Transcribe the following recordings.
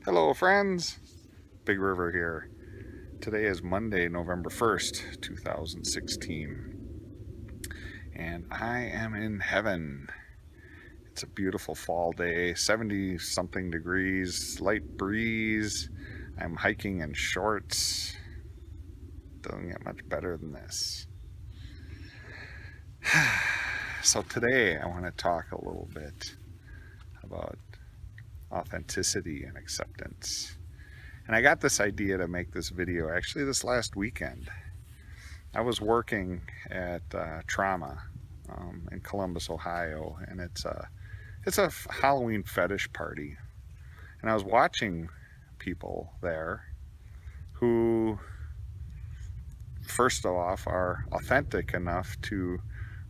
Hello friends, Big River here. Today is Monday, November 1st, 2016, and I am in heaven. It's a beautiful fall day, 70 something degrees, light breeze. I'm hiking in shorts. Doesn't get much better than this. So today I want to talk a little bit about authenticity and acceptance. And I got this idea to make this video actually this last weekend. I was working at Trauma in Columbus, Ohio, and it's a Halloween fetish party, and I was watching people there who, first off, are authentic enough to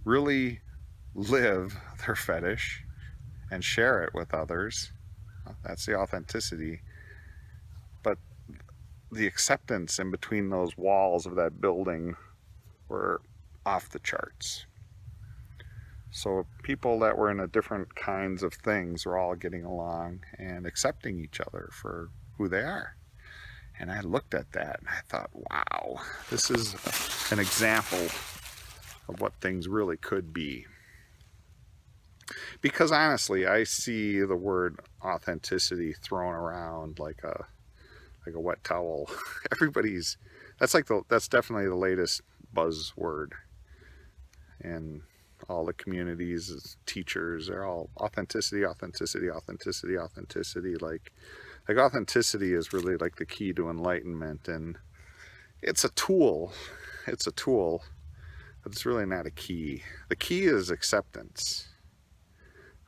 really live their fetish and share it with others. That's the authenticity, but the acceptance in between those walls of that building were off the charts. So people that were into different kinds of things were all getting along and accepting each other for who they are. And I looked at that and I thought, wow, this is an example of what things really could be. Because honestly, I see the word authenticity thrown around like a wet towel. Everybody's that's definitely the latest buzzword. And all the communities, teachers, they're all authenticity, authenticity, authenticity, authenticity. Like authenticity is really like the key to enlightenment, and it's a tool. It's a tool, but it's really not a key. The key is acceptance.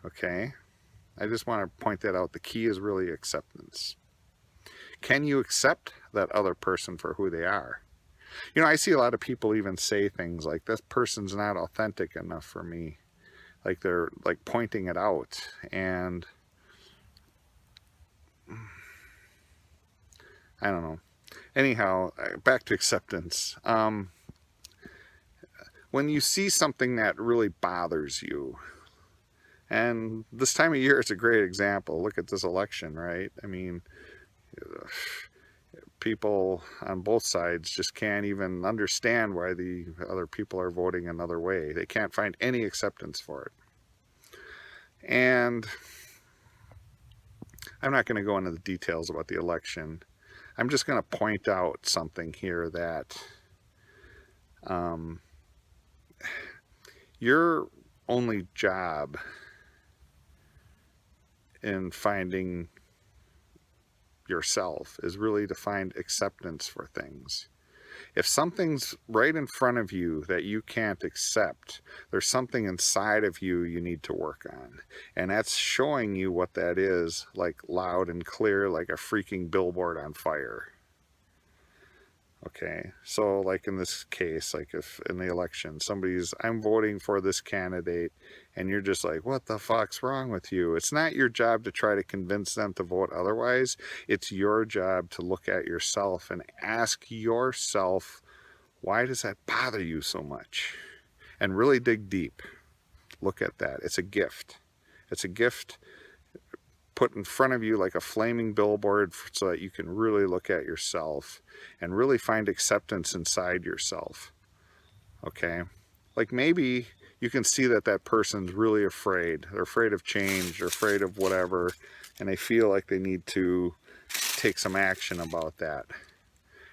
Okay, I just want to point that out. The key is really acceptance. Can you accept that other person for who they are? I see a lot of people even say things like, this person's not authentic enough for me. Like they're like pointing it out. And I don't know. Anyhow, back to acceptance. When you see something that really bothers you, and this time of year it's a great example. Look at this election, right? I mean, people on both sides just can't even understand why the other people are voting another way. They can't find any acceptance for it. And I'm not going to go into the details about the election. I'm just going to point out something here that your only job in finding yourself is really to find acceptance for things. If something's right in front of you that you can't accept, there's something inside of you you need to work on. And that's showing you what that is, like loud and clear, like a freaking billboard on fire. Okay, so like in this case, like if in the election, I'm voting for this candidate, and you're just like, what the fuck's wrong with you? It's not your job to try to convince them to vote otherwise. It's your job to look at yourself and ask yourself, why does that bother you so much? And really dig deep. Look at that. It's a gift. It's a gift put in front of you like a flaming billboard so that you can really look at yourself and really find acceptance inside yourself. Okay? Like maybe you can see that that person's really afraid. They're afraid of change, they're afraid of whatever, and they feel like they need to take some action about that.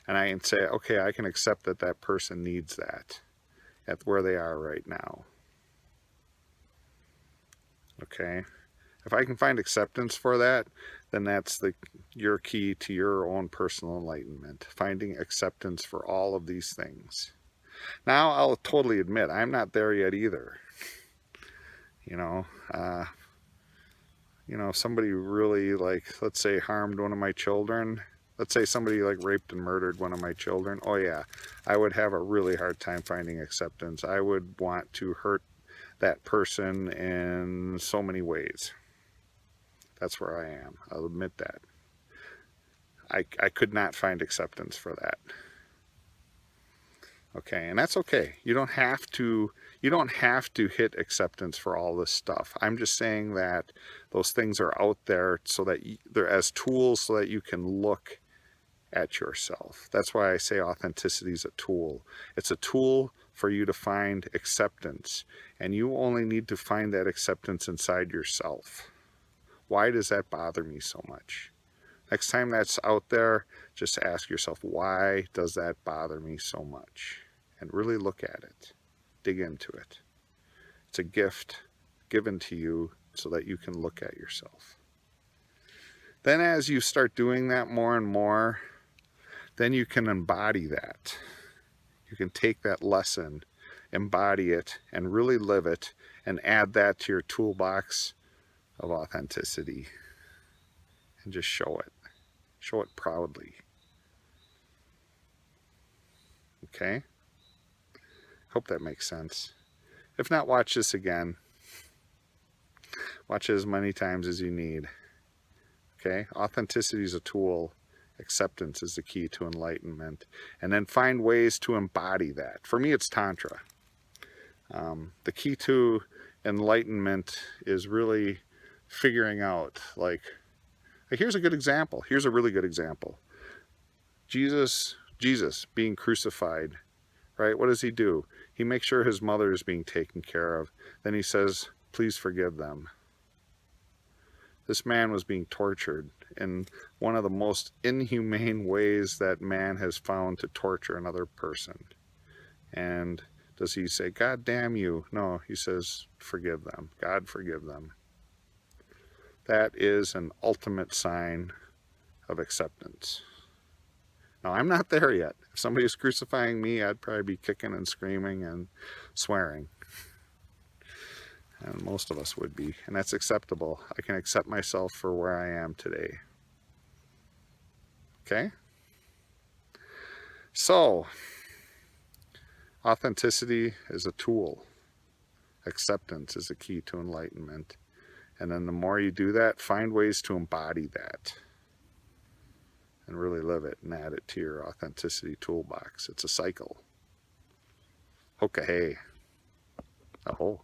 And I can say, okay, I can accept that that person needs that at where they are right now. Okay? If I can find acceptance for that, then that's your key to your own personal enlightenment, finding acceptance for all of these things. Now, I'll totally admit, I'm not there yet either. You know, if somebody really, like, let's say harmed one of my children, let's say somebody like raped and murdered one of my children, oh yeah, I would have a really hard time finding acceptance. I would want to hurt that person in so many ways. That's where I am. I'll admit that. I could not find acceptance for that. Okay, and that's okay. You don't have to You don't have to hit acceptance for all this stuff. I'm just saying that those things are out there so that they're as tools so that you can look at yourself. That's why I say authenticity is a tool. It's a tool for you to find acceptance, and you only need to find that acceptance inside yourself. Why does that bother me so much? Next time that's out there, just ask yourself, why does that bother me so much? And really look at it. Dig into it. It's a gift given to you so that you can look at yourself. Then as you start doing that more and more, then you can embody that. You can take that lesson, embody it, and really live it, and add that to your toolbox of authenticity. And just show it. Show it proudly. Okay? Hope that makes sense. If not, watch this again. Watch it as many times as you need. Okay? Authenticity is a tool. Acceptance is the key to enlightenment. And then find ways to embody that. For me, it's Tantra. The key to enlightenment is really figuring out, like here's a good example. Here's a really good example. Jesus being crucified, right? What does he do? He makes sure his mother is being taken care of. Then he says, please forgive them. This man was being tortured in one of the most inhumane ways that man has found to torture another person. And does he say, God damn you? No, he says, forgive them. God, forgive them. That is an ultimate sign of acceptance. Now, I'm not there yet. If somebody was crucifying me, I'd probably be kicking and screaming and swearing. And most of us would be. And that's acceptable. I can accept myself for where I am today. Okay? So, authenticity is a tool. Acceptance is a key to enlightenment. And then the more you do that, find ways to embody that. And really live it and add it to your authenticity toolbox. It's a cycle. Hoka Hey. Oh.